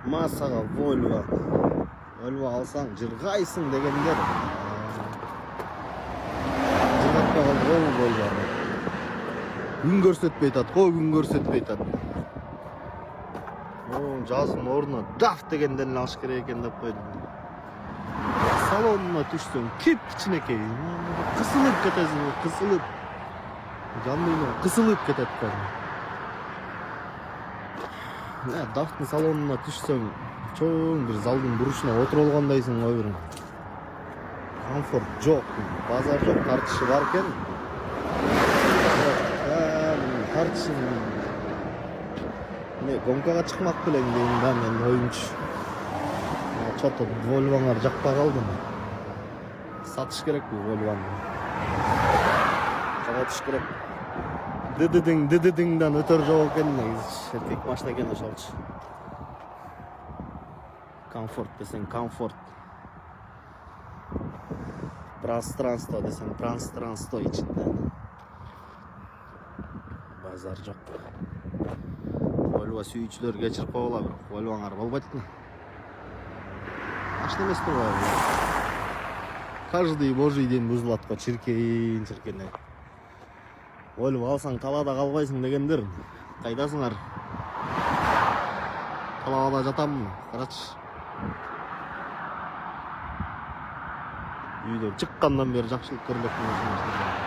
Массага Volvo алсаң жыргайсың дегендер. Жыргатпай калды го Volvo. Күн көрсөтпөй атат го, күн көрсөтпөй атат. Жаздын ордуна даф дегенден алыш керек экен деп койдум. Салонуна түшсөң кеп-кичинекей. Кысылып кетесиң, кысылып. Жандыйым кысылып кетет экен. Дафтын салонуна түшсөң, чоң бир залдын бурушуна отуруп алгандайсың го бир. Комфорт жок, базар жок, тартышы бар экен. Тартышын гонкага чыкмак белең дейм да мен оюмчу. Чото Volvo'ңар жакпай калдым. Сатыш керек бу Volvo'ны. Сатыш керек. Дидиңдан өтөр жок экен, эркек машина экен ошолчу. Комфорт десең комфорт. Пространство десең пространство ичинде. Базар жок. Volvo сүйүүчүлөр кечирип койгула, бирок Volvo'ңар болбойт да. Машина эмес турбайбы? Каждый божий день бузулат го, чиркейин. Volvo алсаң талаада калбайсың дегендер. Кайдасыңар? Талаада жатаммын. Карачы. Үйдөн чыккандан бери жакшылык көрүп